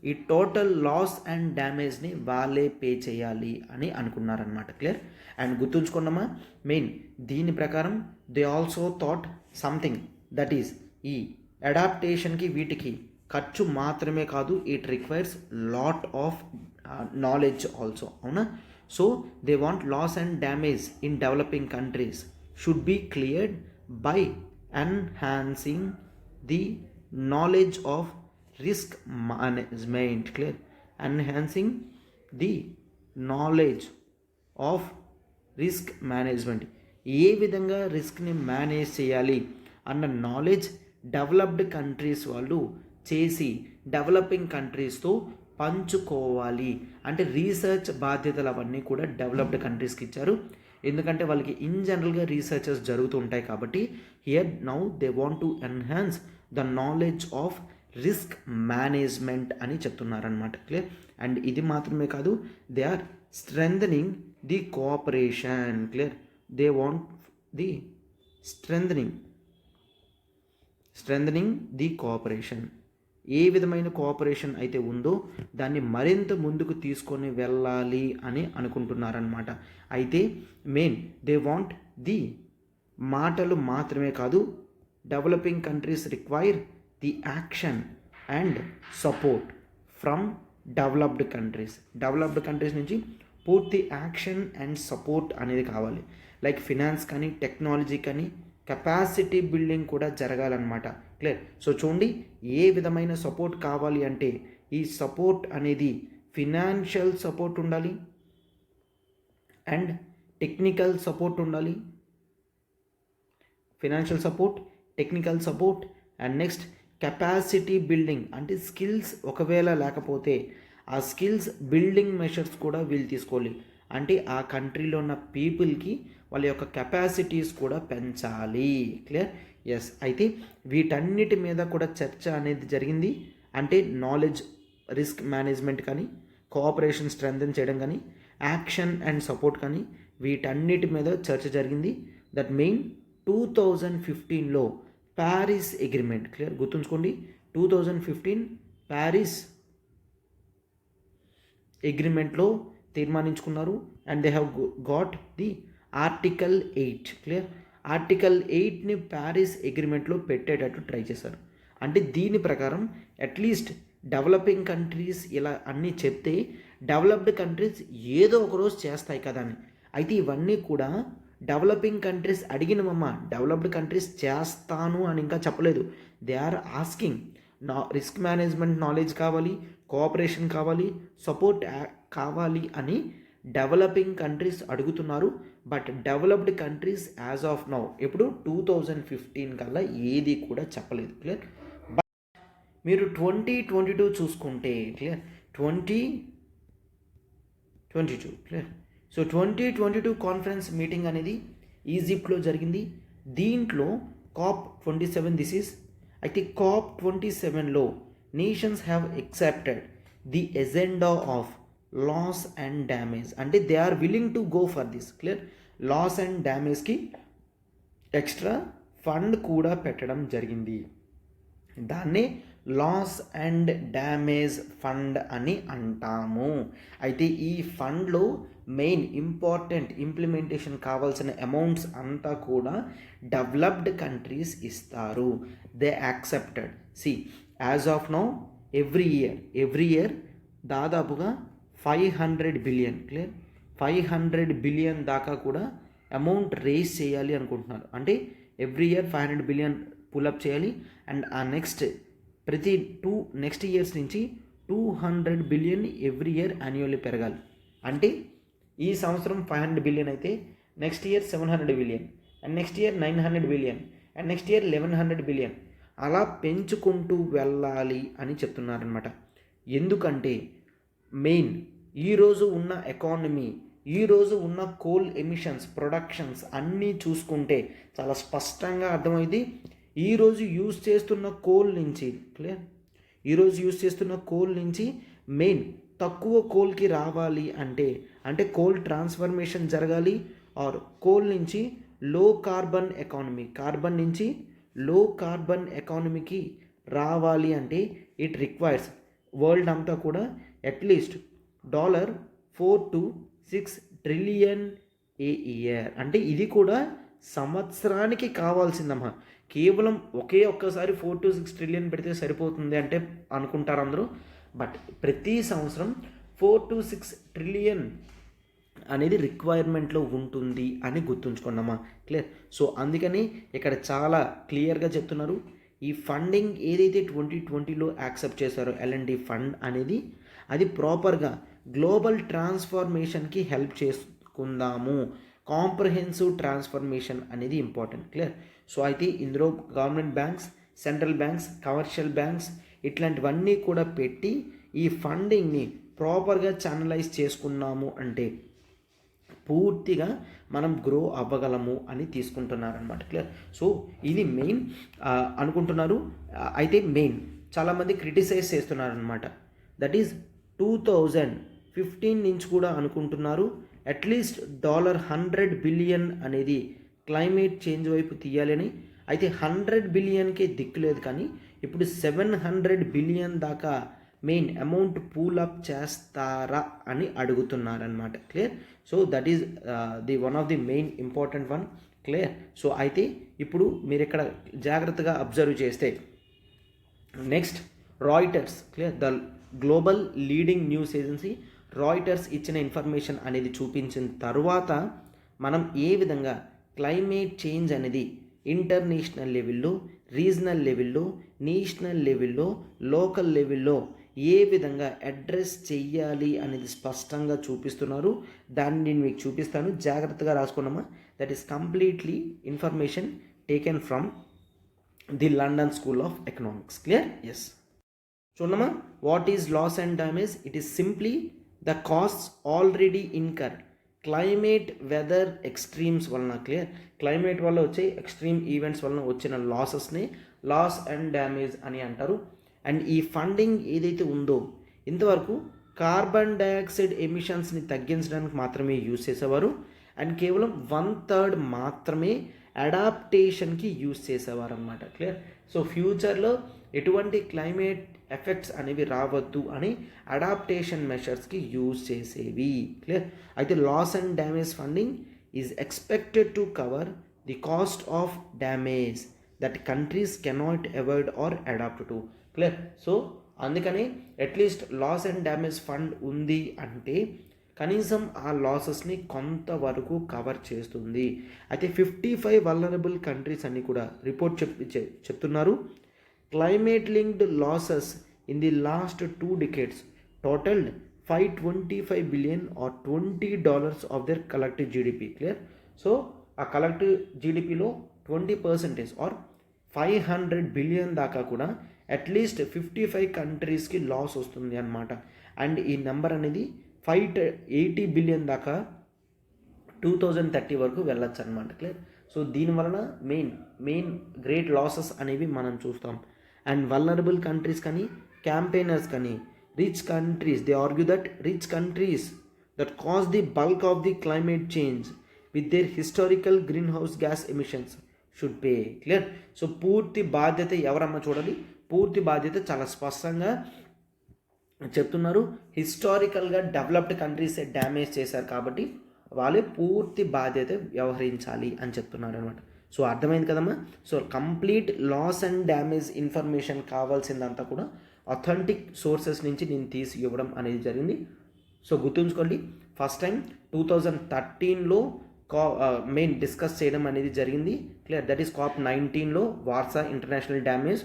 ఈ టోటల్ లాస్ అండ్ డ్యామేజ్ని వాళ్ళే పే చేయాలి అని అనుకున్నారనమాట. క్లియర్. అండ్ గుర్తుంచుకున్నామా, మెయిన్ దీని ప్రకారం they also thought something that is ఈ అడాప్టేషన్కి వీటికి ఖర్చు మాత్రమే కాదు, it requires lot of knowledge also. అవునా. So they want loss and damage in developing countries should be cleared by enhancing the knowledge of risk management. Clear. Enhancing the knowledge of risk management. ఏ విధంగా రిస్క్ని manage చేయాలి అన్న knowledge developed countries వాళ్ళు చేసి developing కంట్రీస్తో పంచుకోవాలి. అంటే research బాధ్యతలు అవన్నీ కూడా డెవలప్డ్ కంట్రీస్కి ఇచ్చారు. ఎందుకంటే వాళ్ళకి ఇన్ జనరల్గా రీసెర్చెస్ జరుగుతూ ఉంటాయి కాబట్టి here now they want to enhance the knowledge of risk management అని చెప్తున్నారనమాట. క్లియర్. అండ్ ఇది మాత్రమే కాదు, they are strengthening the cooperation. Clear. They want the strengthening the cooperation. ఏ విధమైన కోఆపరేషన్ అయితే ఉందో దాన్ని మరింత ముందుకు తీసుకొని వెళ్ళాలి అని అనుకుంటున్నారనమాట. అయితే మెయిన్ దే వాంట్ ది మాటలు మాత్రమే కాదు, developing countries require the action and support from developed countries నుంచి పూర్తి యాక్షన్ అండ్ సపోర్ట్ అనేది కావాలి. లైక్ ఫినాన్స్ కానీ, టెక్నాలజీ కానీ, కెపాసిటీ బిల్డింగ్ కూడా జరగాలన్నమాట. క్లియర్? సో చూడండి, ఏ విధమైన సపోర్ట్ కావాలి అంటే ఈ సపోర్ట్ అనేది ఫినాన్షియల్ సపోర్ట్ ఉండాలి, అండ్ టెక్నికల్ సపోర్ట్ ఉండాలి. Financial support, technical support, and next capacity building అంటే స్కిల్స్ ఒకవేళ లేకపోతే ఆ స్కిల్స్ బిల్డింగ్ మెషర్స్ కూడా వీళ్ళు తీసుకోవాలి. అంటే ఆ కంట్రీలో ఉన్న పీపుల్కి వాళ్ళ యొక్క కెపాసిటీస్ కూడా పెంచాలి. క్లియర్? ఎస్. అయితే వీటన్నిటి మీద కూడా చర్చ అనేది జరిగింది. అంటే నాలెడ్జ్, రిస్క్ మేనేజ్మెంట్ కానీ, కోఆపరేషన్ స్ట్రెంథెన్ చేయడం కానీ, యాక్షన్ అండ్ సపోర్ట్ కానీ, వీటన్నిటి మీద చర్చ జరిగింది. దట్ మెయిన్ 2015లో ప్యారిస్ అగ్రిమెంట్, క్లియర్ గుర్తుంచుకోండి, 2015 ప్యారిస్ అగ్రిమెంట్లో తీర్మానించుకున్నారు. And they have got the article 8. Clear? Article 8ని ప్యారిస్ అగ్రిమెంట్లో పెట్టేటట్టు ట్రై చేశారు. అంటే దీని ప్రకారం అట్లీస్ట్ డెవలపింగ్ కంట్రీస్ ఇలా అన్నీ చెప్తే డెవలప్డ్ కంట్రీస్ ఏదో ఒక రోజు చేస్తాయి కదా అని. అయితే ఇవన్నీ కూడా డెవలపింగ్ కంట్రీస్ అడిగినమమ్మా, డెవలప్డ్ కంట్రీస్ చేస్తాను అని ఇంకా చెప్పలేదు. They are asking. Risk management knowledge కావాలి, కోఆపరేషన్ కావాలి, సపోర్ట్ కావాలి అని డెవలపింగ్ కంట్రీస్ అడుగుతున్నారు. But developed countries as of now ఇప్పుడు 2015 కల్లా ఏది కూడా చెప్పలేదు. క్లియర్? బట్ మీరు 2022 చూసుకుంటే, clear, 2022 clear. So 2022 conference meeting అనేది ఈజిప్ట్లో జరిగింది. దీంట్లో COP27 దిస్ ఈస్. అయితే COP27లో nations have accepted the agenda of loss and damage. అంటే they are willing to go for this. Clear? Loss and డ్యామేజ్కి ఎక్స్ట్రా ఫండ్ కూడా పెట్టడం జరిగింది. దాన్నే లాస్ అండ్ డ్యామేజ్ ఫండ్ అని అంటాము. అయితే ఈ ఫండ్లో మెయిన్ ఇంపార్టెంట్ ఇంప్లిమెంటేషన్ కావాల్సిన అమౌంట్స్ అంతా కూడా డెవలప్డ్ కంట్రీస్ ఇస్తారు. They accepted. C as of now every year దాదాపుగా 500 బిలియన్, క్లియర్, 500 బిలియన్ దాకా కూడా అమౌంట్ రేస్ చేయాలి అనుకుంటున్నారు. అంటే ఎవ్రీ ఇయర్ 500 బిలియన్ పుల్అప్ చేయాలి. అండ్ ఆ నెక్స్ట్ నెక్స్ట్ ఇయర్స్ నుంచి 200 బిలియన్ ఎవ్రీ ఇయర్ యాన్యువల్లీ పెరగాలి. అంటే ఈ సంవత్సరం 500 బిలియన్ అయితే next year 700 billion, and next year 900 billion, and next year 1100 billion, అలా పెంచుకుంటూ వెళ్ళాలి అని చెప్తున్నారనమాట. ఎందుకంటే మెయిన్ ఈరోజు ఉన్న ఎకానమీ, ఈరోజు ఉన్న కోల్ ఎమిషన్స్, ప్రొడక్షన్స్ అన్నీ చూసుకుంటే చాలా స్పష్టంగా అర్థమైంది. ఈరోజు యూజ్ చేస్తున్న కోల్ నుంచి, క్లియర్, ఈరోజు యూజ్ చేస్తున్న కోల్ నుంచి మెయిన్ తక్కువ కోల్కి రావాలి అంటే కోల్ ట్రాన్స్ఫర్మేషన్ జరగాలి. ఆర్ కోల్ నుంచి లో కార్బన్ ఎకానమీ, కార్బన్ నుంచి లో కార్బన్ ఎకానమీకి రావాలి అంటే ఇట్ రిక్వైర్స్ వరల్డ్ అంతా కూడా at least $4 to 6 trillion A year. అంటే ఇది కూడా సంవత్సరానికి కావాల్సిందమ్మా. కేవలం ఒక్కసారి 4 to 6 ట్రిలియన్ పెడితే సరిపోతుంది అంటే అనుకుంటారు అందరూ. బట్ ప్రతి సంవత్సరం 4 to 6 ట్రిలియన్ అనేది రిక్వైర్మెంట్లో ఉంటుంది అని గుర్తుంచుకున్నామా. క్లియర్? సో అందుకని ఇక్కడ చాలా క్లియర్గా చెప్తున్నారు. ఈ ఫండింగ్ ఏదైతే 2020లో యాక్సెప్ట్ చేశారో L&D ఫండ్ అనేది, అది ప్రాపర్గా గ్లోబల్ ట్రాన్స్ఫర్మేషన్కి హెల్ప్ చేసుకుందాము. కాంప్రహెన్సివ్ ట్రాన్స్ఫర్మేషన్ అనేది ఇంపార్టెంట్. క్లియర్? సో అయితే ఇందులో government banks, central banks, commercial banks ఇట్లాంటివన్నీ కూడా పెట్టి ఈ ఫండింగ్ని ప్రాపర్గా ఛానలైజ్ చేసుకున్నాము అంటే పూర్తిగా మనం గ్రో అవ్వగలము అని తీసుకుంటున్నారనమాట. క్లియర్? సో ఇది మెయిన్ అనుకుంటున్నారు. అయితే మెయిన్ చాలామంది క్రిటిసైజ్ చేస్తున్నారనమాట. దట్ ఈజ్ 2015 నుంచి కూడా అనుకుంటున్నారు అట్లీస్ట్ $100 బిలియన్ అనేది క్లైమేట్ చేంజ్ వైపు తీయాలని. అయితే 100 బిలియన్కే దిక్కు లేదు, కానీ ఇప్పుడు 700 బిలియన్ దాకా మెయిన్ అమౌంట్ పూల్ అప్ చేస్తారా అని అడుగుతున్నారనమాట. Clear? So that is the one of the main important one. Clear? So అయితే ఇప్పుడు మీరు ఇక్కడ జాగ్రత్తగా అబ్జర్వ్ చేస్తే next Reuters, clear, the global leading news agency Reuters ఇచ్చిన ఇన్ఫర్మేషన్ అనేది చూపించిన తర్వాత మనం ఏ విధంగా క్లైమేట్ చేంజ్ అనేది ఇంటర్నేషనల్ లెవెల్లో, రీజనల్ లెవెల్లో, నేషనల్ లెవెల్లో, లోకల్ లెవెల్లో ఏ విధంగా అడ్రస్ చెయ్యాలి అనేది స్పష్టంగా చూపిస్తున్నారు. దాన్ని నేను మీకు చూపిస్తాను, జాగ్రత్తగా రాసుకున్నామా. That is completely information taken from the London school of Economics. Clear? Yes. చూడమ్మా, what is loss and damage? It is simply the costs already incur climate weather extremes వలన. క్లియర్? క్లైమేట్ వల్ల వచ్చే ఎక్స్ట్రీమ్ ఈవెంట్స్ వలన వచ్చిన లాసెస్ని loss and damage అని అంటారు. And ఈ funding ఏదైతే ఉందో ఇంతవరకు కార్బన్ డైఆక్సైడ్ ఎమిషన్స్ని తగ్గించడానికి మాత్రమే యూజ్ చేసేవారు. అండ్ కేవలం 1/3 మాత్రమే అడాప్టేషన్కి యూజ్ చేసేవారు అన్నమాట. క్లియర్? సో ఫ్యూచర్లో ఎటువంటి క్లైమేట్ ఎఫెక్ట్స్ అనేవి రావద్దు అని అడాప్టేషన్ మెషర్స్కి యూజ్ చేసేవి. క్లియర్? అయితే loss and damage funding is expected to cover the cost of damage that countries cannot avoid or adapt to. Clear? So అందుకని at least loss and damage fund ఉంది అంటే కనీసం ఆ లాసెస్ని కొంతవరకు కవర్ చేస్తుంది. అయితే 55 వల్నరబుల్ కంట్రీస్ అన్ని కూడా రిపోర్ట్ చెప్తున్నారు climate linked losses in the last 2 decades టోటల్డ్ $525 billion or $20 of their collective GDP. Clear? So ఆ కలెక్టివ్ జీడిపిలో 20% ఆర్ 500 బిలియన్ దాకా కూడా అట్లీస్ట్ 55 కంట్రీస్కి లాస్ వస్తుంది అన్నమాట. అండ్ ఈ నెంబర్ అనేది 580 బిలియన్ దాకా 2030 వరకు వెళ్ళొచ్చు అనమాట. క్లియర్? సో దీనివలన మెయిన్ గ్రేట్ లాసెస్ అనేవి మనం చూస్తాం. అండ్ వల్నరబుల్ కంట్రీస్ కానీ క్యాంపెయినర్స్ కానీ rich countries, they argue that rich countries that cause the bulk of the climate change with their historical green house gas emissions should pay. Clear? So పూర్తి బాధ్యత ఎవరమ్మా చూడాలి? పూర్తి బాధ్యత చాలా స్పష్టంగా చెప్తున్నారు. హిస్టారికల్గా డెవలప్డ్ కంట్రీస్ డ్యామేజ్ చేశారు కాబట్టి వాళ్ళే పూర్తి బాధ్యత వ్యవహరించాలి అని చెప్తున్నారు అనమాట. సో అర్థమైంది కదమ్మా. So complete loss and damage information కావాల్సిందంతా కూడా అథెంటిక్ సోర్సెస్ నుంచి నేను తీసి ఇవ్వడం అనేది జరిగింది. సో గుర్తుంచుకోండి, ఫస్ట్ టైం 2013లో మెయిన్ డిస్కస్ చేయడం అనేది జరిగింది. క్లియర్? దట్ ఈస్ COP19లో Warsaw international damage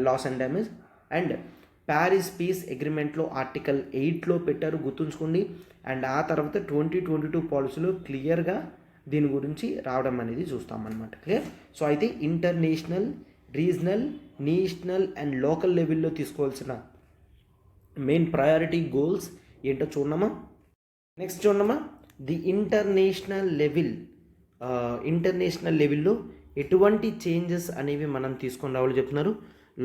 loss and damage. And Paris peace అగ్రిమెంట్లో ఆర్టికల్ 8లో పెట్టారు, గుర్తుంచుకోండి. అండ్ ఆ తర్వాత 2022 పాలసీలో క్లియర్గా దీని గురించి రావడం అనేది చూస్తామన్నమాట. క్లియర్? సో అయితే international, regional, national and local లెవెల్లో తీసుకోవాల్సిన మెయిన్ ప్రయారిటీ గోల్స్ ఏంటో చూడమ్మా. నెక్స్ట్ చూడమ్మా, ది ఇంటర్నేషనల్ లెవెల్లో ఎటువంటి చేంజెస్ అనేవి మనం తీసుకొని రావాలో చెప్తున్నారు.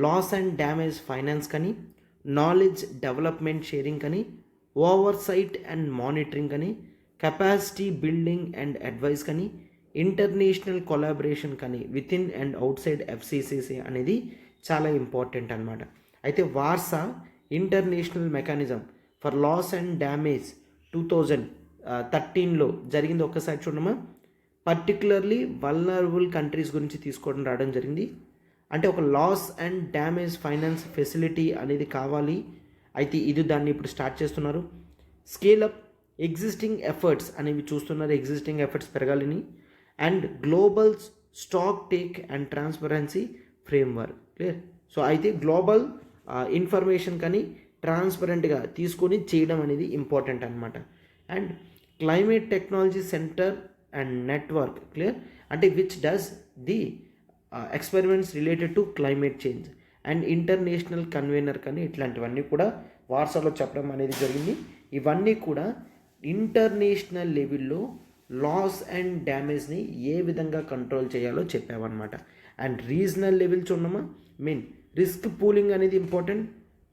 లాస్ అండ్ డ్యామేజ్ ఫైనాన్స్ కానీ, నాలెడ్జ్ డెవలప్మెంట్ షేరింగ్ కానీ, ఓవర్సైట్ అండ్ మానిటరింగ్ కానీ, కెపాసిటీ బిల్డింగ్ అండ్ అడ్వైస్ కానీ, ఇంటర్నేషనల్ కొలాబరేషన్ కానీ within and outside FCCC అనేది చాలా ఇంపార్టెంట్ అనమాట. అయితే Warsaw international mechanism for loss and damage 2013లో జరిగింది. ఒక్కసారి చూడమ్మా. పర్టికులర్లీ వల్నరబుల్ కంట్రీస్ గురించి తీసుకోవడం రావడం జరిగింది. అంటే ఒక loss and damage finance facility అనేది కావాలి. అయితే ఇది దాన్ని ఇప్పుడు స్టార్ట్ చేస్తున్నారు. స్కేల్ అప్ ఎగ్జిస్టింగ్ ఎఫర్ట్స్ అనేవి చూస్తున్నారు, ఎగ్జిస్టింగ్ ఎఫర్ట్స్ పెరగాలని. And global stocktake and transparency framework. Clear? So అయితే గ్లోబల్ ఇన్ఫర్మేషన్ కానీ ట్రాన్స్పరెంట్గా తీసుకొని చేయడం అనేది ఇంపార్టెంట్ అనమాట. And climate technology centre and network. Clear? అంటే which does the experiments related to climate change and international convener కానీ ఇట్లాంటివన్నీ కూడా వార్సాలో చెప్పడం అనేది జరిగింది. ఇవన్నీ కూడా ఇంటర్నేషనల్ లెవెల్లో లాస్ అండ్ డ్యామేజ్ని ఏ విధంగా కంట్రోల్ చేయాలో చెప్పామన్నమాట. అండ్ రీజనల్ లెవెల్ చూడమ్మా, మెయిన్ రిస్క్ పూలింగ్ అనేది important,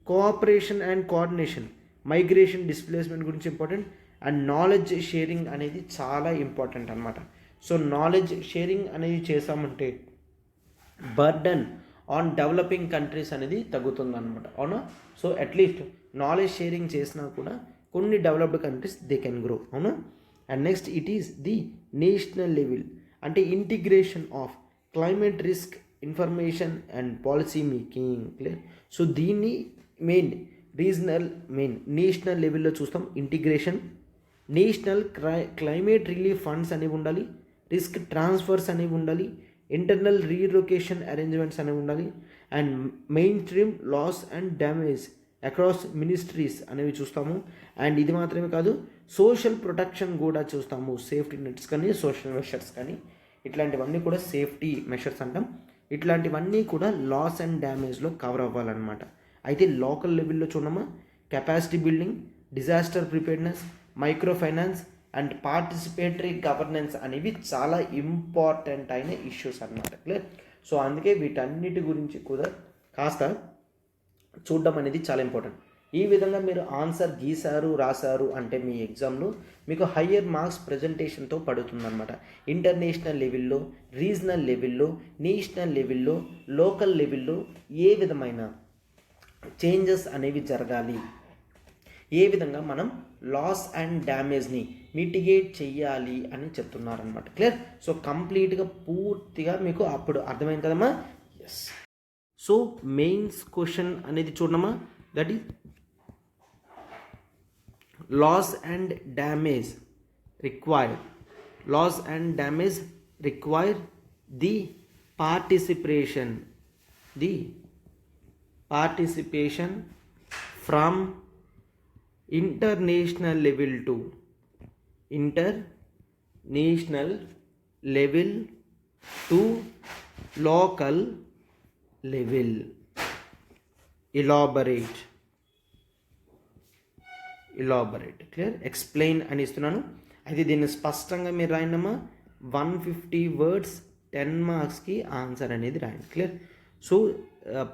cooperation and coordination, migration displacement గురించి ఇంపార్టెంట్. అండ్ నాలెడ్జ్ షేరింగ్ అనేది చాలా ఇంపార్టెంట్ అనమాట. సో నాలెడ్జ్ షేరింగ్ అనేది చేసామంటే బర్డన్ ఆన్ డెవలపింగ్ కంట్రీస్ అనేది తగ్గుతుంది అనమాట, అవునా. సో అట్లీస్ట్ నాలెడ్జ్ షేరింగ్ చేసినా కూడా కొన్ని developed countries they can grow, అవునా. And next it is the national level, అంటే integration of climate risk information and policy making, clear. So దీన్ని మెయిన్ నేషనల్ లెవెల్లో చూస్తాం. Integration, national climate relief funds అనేవి ఉండాలి, రిస్క్ ట్రాన్స్ఫర్స్ అనేవి ఉండాలి, internal relocation arrangements అనేవి ఉండాలి, and mainstream loss and damage across ministries అనేవి చూస్తాము. అండ్ ఇది మాత్రమే కాదు, సోషల్ ప్రొటెక్షన్ కూడా చూస్తాము. సేఫ్టీ నెట్స్ కానీ సోషల్ మెషర్స్ కానీ ఇట్లాంటివన్నీ కూడా సేఫ్టీ మెషర్స్ అంటాం. ఇట్లాంటివన్నీ కూడా లాస్ అండ్ డ్యామేజ్లో కవర్ అవ్వాలన్నమాట. అయితే లోకల్ లెవెల్లో చూడమా, capacity building, disaster preparedness, micro finance and participatory governance అనేవి చాలా ఇంపార్టెంట్ అయిన ఇష్యూస్ అన్నమాట, క్లియర్. సో అందుకే వీటన్నిటి గురించి కూడా కాస్త చూడడం అనేది చాలా ఇంపార్టెంట్. ఈ విధంగా మీరు ఆన్సర్ రాశారు అంటే మీ ఎగ్జామ్లో మీకు హయ్యర్ మార్క్స్ ప్రజెంటేషన్తో పడుతుందన్నమాట. ఇంటర్నేషనల్ లెవెల్లో, రీజనల్ లెవెల్లో, నేషనల్ లెవెల్లో, లోకల్ లెవెల్లో ఏ విధమైన చేంజెస్ అనేవి జరగాలి, ఏ విధంగా మనం లాస్ అండ్ డ్యామేజ్ని మిటిగేట్ చెయ్యాలి అని చెప్తున్నారనమాట, క్లియర్. సో కంప్లీట్గా పూర్తిగా మీకు అప్పుడు అర్థమైంది కదమ్మా. ఎస్. సో మెయిన్స్ క్వశ్చన్ అనేది చూడమ్మా, that is loss and damage require the participation from international level to local level. Elaborate, clear. Explain అని ఇస్తున్నాను. అయితే దీన్ని స్పష్టంగా మీరు రాయండమ్మా. 150 వర్డ్స్ 10 మార్క్స్కి ఆన్సర్ అనేది రాయండి, clear. So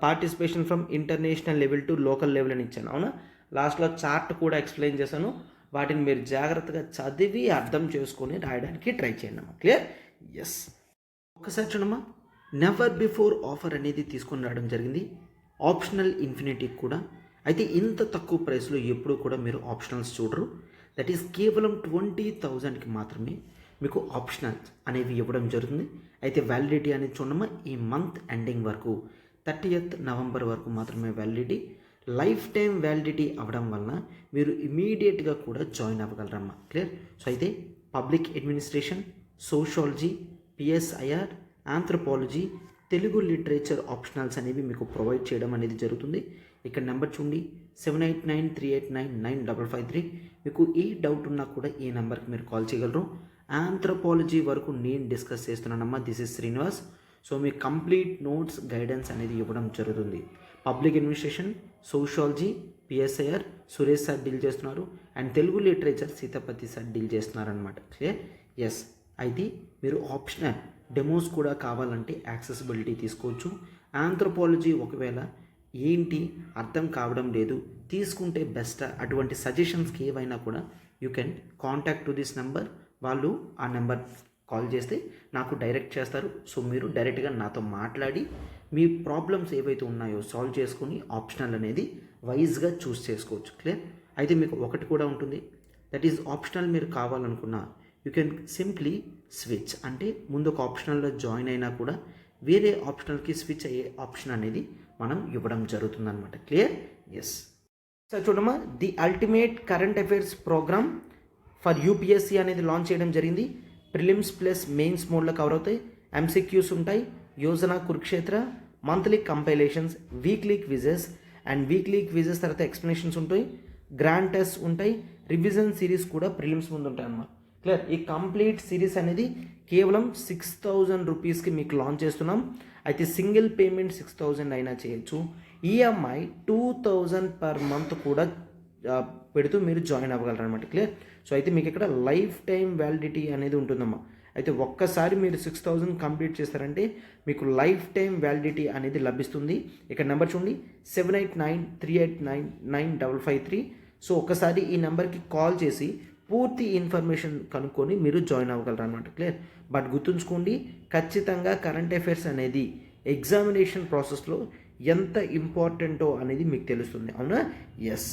participation from international level to local level అని ఇచ్చాను, అవునా. లాస్ట్లో చార్ట్ కూడా ఎక్స్ప్లెయిన్ చేశాను. వాటిని మీరు జాగ్రత్తగా చదివి అర్థం చేసుకొని రాయడానికి ట్రై చేయండి అమ్మా, క్లియర్. ఎస్. ఒకసారి చూడమ్మా, నెవర్ బిఫోర్ ఆఫర్ అనేది తీసుకొని రావడం జరిగింది, ఆప్షనల్ ఇన్ఫినిటీ కూడా. అయితే ఇంత తక్కువ ప్రైస్లో ఎప్పుడు కూడా మీరు ఆప్షనల్స్ చూడరు. దట్ ఈస్ కేవలం 20,000కి మాత్రమే మీకు ఆప్షనల్స్ అనేవి ఇవ్వడం జరుగుతుంది. అయితే వ్యాలిడిటీ అనేది చూడమ్మా, ఈ మంత్ ఎండింగ్ వరకు 30th నవంబర్ వరకు మాత్రమే వ్యాలిడిటీ. లైఫ్ టైం వ్యాలిడిటీ అవ్వడం వలన మీరు ఇమీడియట్గా కూడా జాయిన్ అవ్వగలరమ్మా, క్లియర్. సో అయితే public administration, sociology, PSIR, anthropology, Telugu literature optionals అనేవి మీకు ప్రొవైడ్ చేయడం అనేది జరుగుతుంది. ఇక్కడ నెంబర్ చూడండి, 7893899553. మీకు ఏ డౌట్ ఉన్నా కూడా ఈ నెంబర్కి మీరు కాల్ చేయగలరు. ఆంథ్రోపాలజీ వరకు నేను డిస్కస్ చేస్తున్నానమ్మా. This is Srinivas. సో మీ కంప్లీట్ నోట్స్ గైడెన్స్ అనేది ఇవ్వడం జరుగుతుంది. Public administration, sociology, PSIR Suresh sir deal చేస్తున్నారు. And Telugu literature Sitapathi sir deal చేస్తున్నారనమాట, క్లియర్. ఎస్. అయితే మీరు ఆప్షనల్ డెమోస్ కూడా కావాలంటే యాక్సెసిబిలిటీ తీసుకోవచ్చు. ఆంథ్రోపాలజీ ఒకవేళ ఏంటి అర్థం కావడం లేదు, తీసుకుంటే బెస్ట్, అటువంటి సజెషన్స్కి ఏవైనా కూడా you can contact to this number. వాళ్ళు ఆ నెంబర్ కాల్ చేస్తే నాకు డైరెక్ట్ చేస్తారు. సో మీరు డైరెక్ట్గా నాతో మాట్లాడి మీ ప్రాబ్లమ్స్ ఏవైతే ఉన్నాయో సాల్వ్ చేసుకొని ఆప్షనల్ అనేది వైజ్గా చూస్ చేసుకోవచ్చు, క్లియర్. అయితే మీకు ఒకటి కూడా ఉంటుంది, దట్ ఈజ్ ఆప్షనల్ మీరు కావాలనుకున్నా యూ కెన్ సింప్లీ స్విచ్, అంటే ముందు ఒక ఆప్షనల్లో జాయిన్ అయినా కూడా వేరే ఆప్షనల్కి స్విచ్ అయ్యే ఆప్షన్ అనేది మనం ఇవ్వడం జరుగుతుందన్నమాట, క్లియర్. ఎస్. సార్ చూడమ్మా, the ultimate current affairs programme for UPSC అనేది లాంచ్ చేయడం జరిగింది. ప్రిలిమ్స్ ప్లస్ మెయిన్స్ మోడ్లో కవర్ అవుతాయి. ఎంసీక్యూస్ ఉంటాయి, Yojana, Kurukshetra, monthly compilations, weekly quizzes and weekly quizzes తర్వాత ఎక్స్ప్లెనేషన్స్ ఉంటాయి, గ్రాండ్ టెస్ట్ ఉంటాయి, రివిజన్ సిరీస్ కూడా ప్రిలిమ్స్ ముందు ఉంటాయి అన్నమాట, క్లియర్. ఈ కంప్లీట్ సిరీస్ అనేది కేవలం 6,000 రూపీస్కి మీకు లాంచ్ చేస్తున్నాం. అయితే సింగిల్ పేమెంట్ 6,000 అయినా చేయొచ్చు. ఈఎంఐ 2,000 పర్ మంత్ కూడా పెడుతూ మీరు జాయిన్ అవ్వగలరు అనమాట, క్లియర్. సో అయితే మీకు ఇక్కడ లైఫ్ టైం వ్యాలిడిటీ అనేది ఉంటుందమ్మా. అయితే ఒక్కసారి మీరు 6,000 కంప్లీట్ చేస్తారంటే మీకు లైఫ్ టైం వ్యాలిడిటీ అనేది లభిస్తుంది. ఇక్కడ నెంబర్ చూడండి, 7893899553. సో ఒక్కసారి ఈ నెంబర్కి కాల్ చేసి పూర్తి ఇన్ఫర్మేషన్ కనుక్కొని మీరు జాయిన్ అవ్వగలరు అనమాట. క్లియర్. బట్ గుర్తుంచుకోండి, ఖచ్చితంగా కరెంట్ అఫైర్స్ అనేది ఎగ్జామినేషన్ ప్రాసెస్లో ఎంత ఇంపార్టెంటో అనేది మీకు తెలుస్తుంది. అవునా? ఎస్.